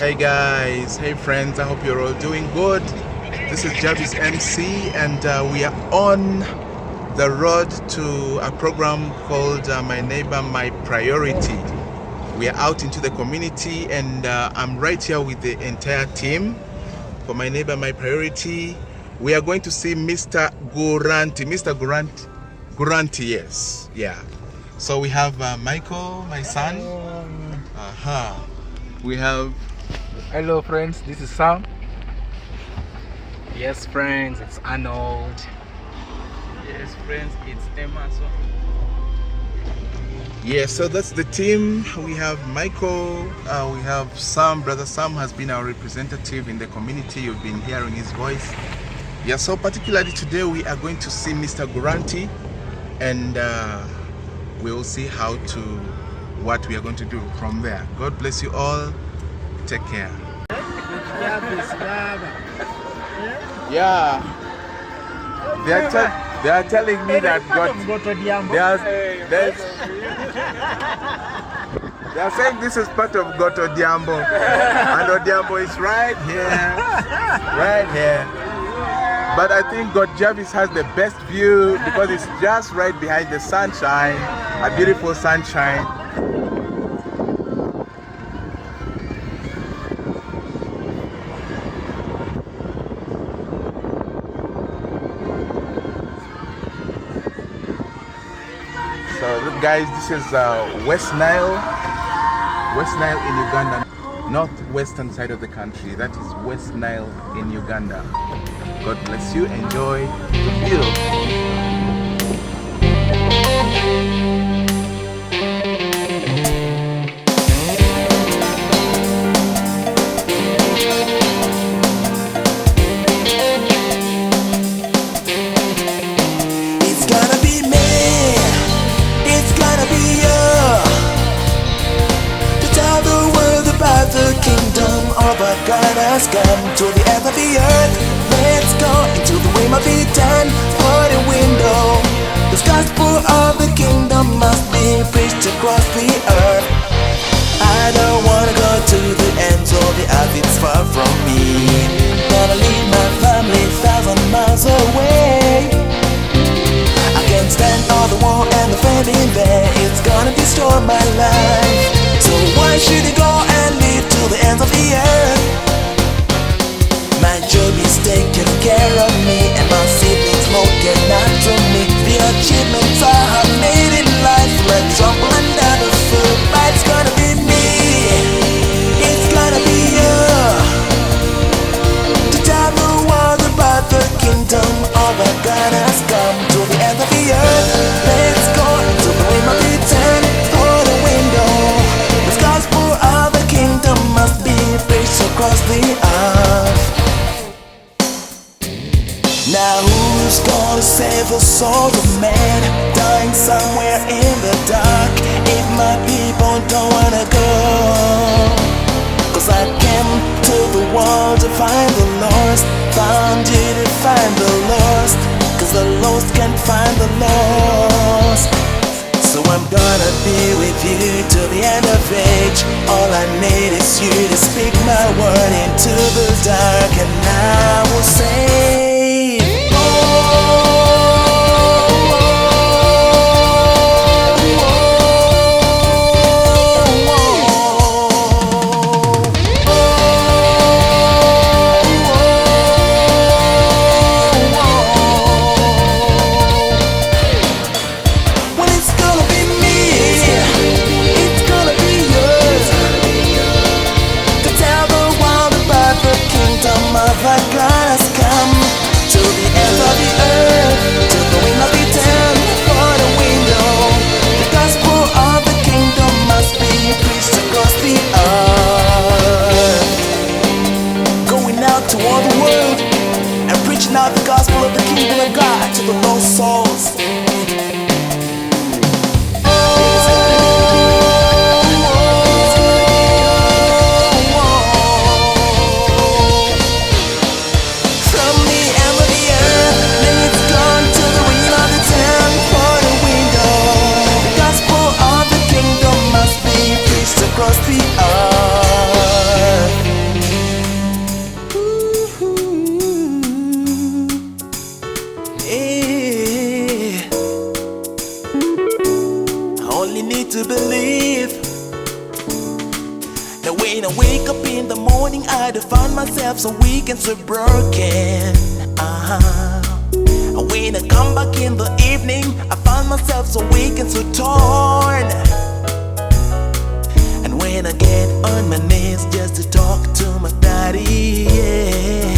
Hey guys, hey friends, I hope you're all doing good. This is Javis MC and we are on the road to a program called My Neighbor, My Priority. We are out into the community and I'm right here with the entire team for My Neighbor, My Priority. We are going to see Mr. Guranti. Mr. Guranti, yes, yeah. So we have Michael, my son. We have... Hello friends, this is Sam. Yes friends, it's Arnold. Yes friends, it's Emma. Yeah, so that's the team. We have Michael, we have Sam. Brother Sam has been our representative in the community. You've been hearing his voice. Yeah, so particularly today we are going to see Mr. Guranti and we will see what we are going to do from there. God bless you all. Take care. Yeah. They are telling me that they are saying this is part of Goto Diambo. And Odiambo is right here. Right here. But I think God Javis has the best view because it's just right behind the sunshine. A beautiful sunshine. So guys, this is West Nile in Uganda, northwestern side of the country. That is West Nile in Uganda. God bless you. Enjoy the view. God has come to the end of the earth. Let's go into the way might be done for the window. The gospel of the kingdom must be preached across the earth. I don't wanna go to the ends of the earth, it's far from me. Gonna leave my family 1,000 miles away. I can't stand all the war and the famine there. It's gonna destroy my life. So why should you go and live to the ends of the earth? My job is taking care of me and my siblings looking after me. The achievements I have made in life, like trample under the foot. But it's gonna be me, it's gonna be you, to tell the world about the kingdom of our God has come to the end of the earth. Let's go into the way my be turned for the window. The gospel of the kingdom must be preached across the earth. Now who's gonna save the soul of man dying somewhere in the dark if my people don't wanna go? Cause I came to the world to find the lost, found you to find the lost, cause the lost can't find the lost. So I'm gonna be with you till the end of age. All I need is you to speak my word into the dark, and I will say the wake up in the morning, I do find myself so weak and so broken. And when I come back in the evening, I find myself so weak and so torn. And when I get on my knees just to talk to my daddy, yeah,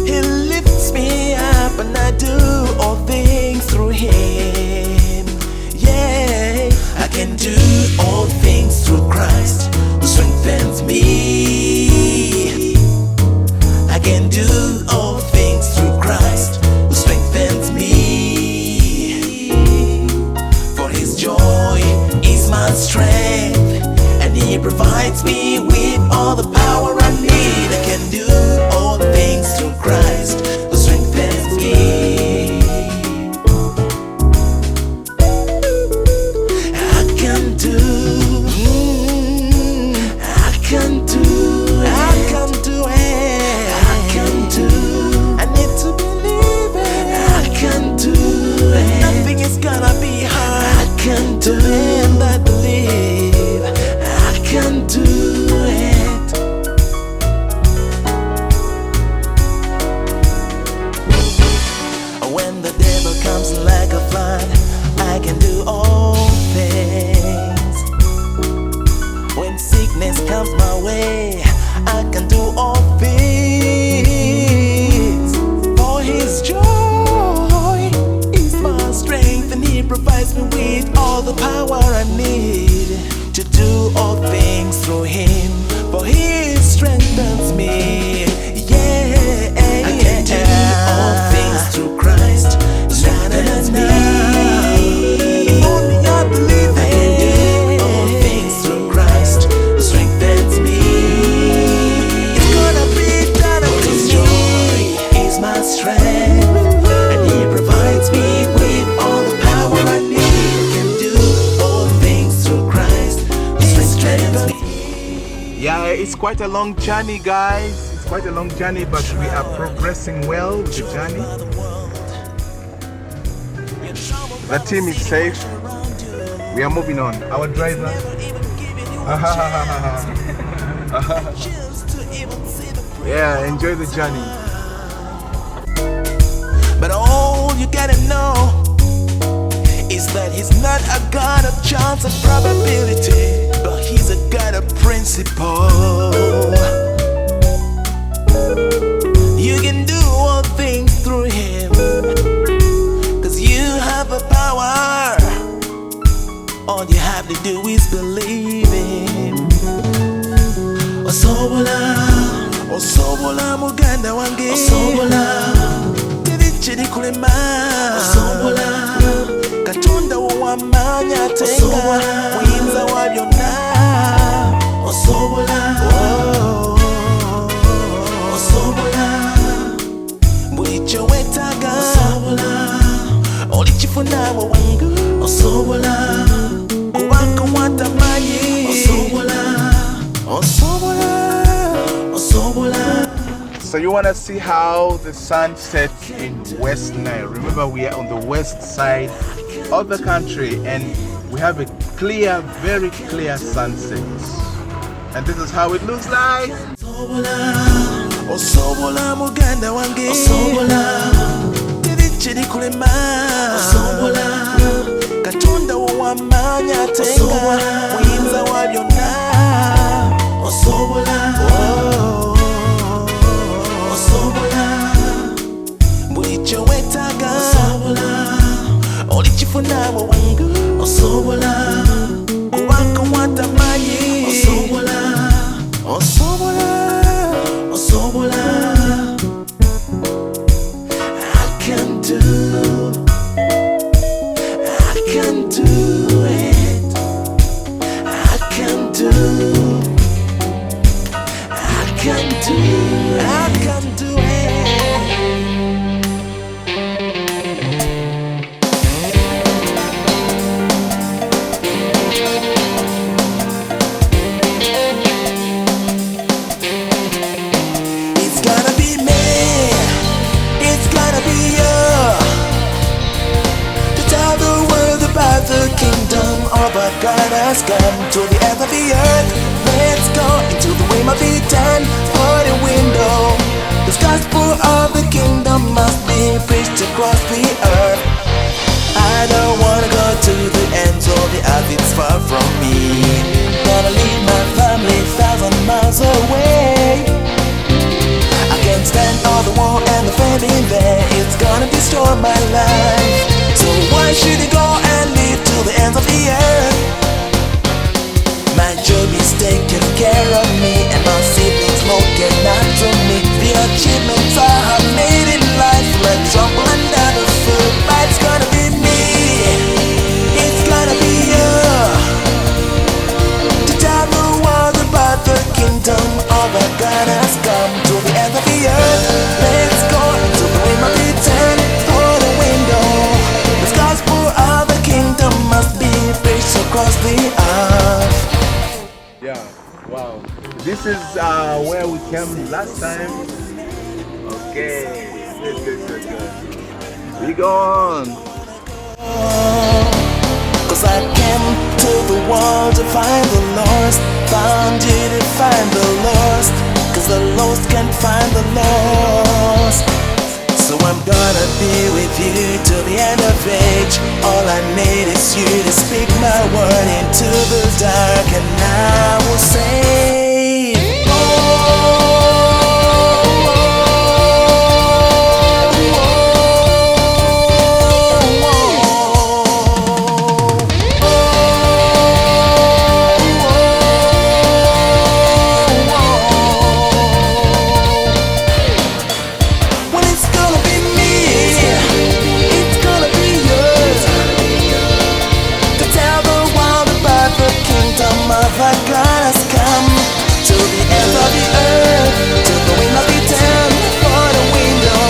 he lifts me up and I do all things through him. Yeah, I can do all things through Christ who strengthens me. I can do all things through Christ who strengthens me. For his joy is my strength, and he provides me with all the power I need. I can do all things through Christ who strengthens me. I can do it. I can do it. I need to believe it. I can do it. Nothing is gonna be hard. I can do it. And I believe I can do it. When the devil comes like a flood, I can do all things. When sickness comes my way, I can do all things. For his joy is my strength, and he provides me with all the power I need to do all things through him. For he strengthens me. Yeah, I can do all things through Christ who strengthens me. If only I believe it. I can do all things through Christ who strengthens me. It's gonna be done unto me. His joy is my strength, and he provides me with all the power I need. I can do all things through Christ who strengthens me. Yeah, it's quite a long journey, guys. It's quite a long journey, but we are progressing well with the journey. The team is safe. We are moving on. Our driver. Yeah, enjoy the journey. But all you gotta know is that he's not a God of chance and probability, but he's a God of principle. You can do all things through him, cause you have a power. All you have to do is believe him. Osobola, osobola muganda wange, osobola tebikiri kulema, osobola katonda wo wamanya tenga muyinza wa byonna, osobola, osobola bulijjo wetaaga, osobola olikifuna mu wangu, osobola kubanga watamanyi, osobola, osobola, osobola. So you want to see how the sun sets in West Nile. Remember, we are on the west side of the country, and we have a clear, very clear sunset. And this is how it looks like. Osobola muganda wange, osobola tebikiri kulema, osobola katonda wo wamanya tenga muyinza wa byonna, osobola, osobola bulijjo wetaaga, osobola olikifuna mu wangu, osobola kubanga watamanyi, osobola, osobola, osobola. I can do it. I can do it. It's gonna be me. It's gonna be you. To tell the world about the kingdom of our God has come to the end of the earth. miles away. I can't stand all the war and the famine there. It's gonna destroy my life. So why should you go and live to the ends of the earth? My job is taking care of me, and my siblings looking after me. The achievements I have made in life, like trouble and other food. Life's gonna be me, it's gonna be you. To tell the world about the kingdom of our God has come to the end of the earth. Let's go into the way my return for the window. The gospel of the kingdom must be preached across the earth. Yeah, wow. This is where we came last time. Okay, good. We go on. Cause I came to the world to find the lost, found you to find the lost. Cause the lost can't find the lost. So I'm gonna be with you till the end of age. All I need is you to speak my word into the dark, and I will save. Our God has come to the end of the earth, to the wind of the town, for the window.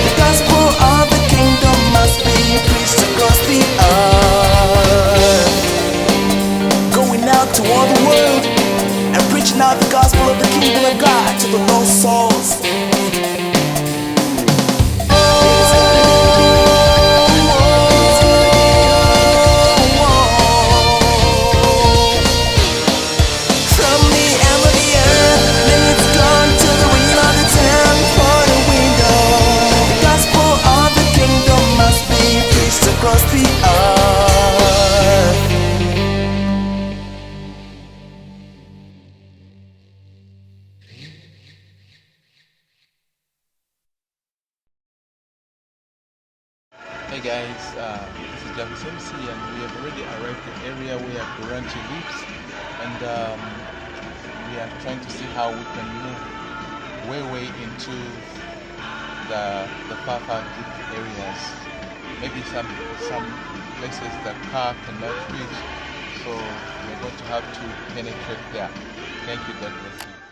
The gospel of the kingdom must be preached across the earth. Going out to all the world and preaching out the gospel of the kingdom of God to the lost souls. Across the earth. Hey guys, this is Javis MC, and we have already arrived at the area where Guranti lives, and we are trying to see how we can move way into the far deep areas. Maybe some places the car cannot reach, so we're going to have to penetrate there. Thank you, God bless you.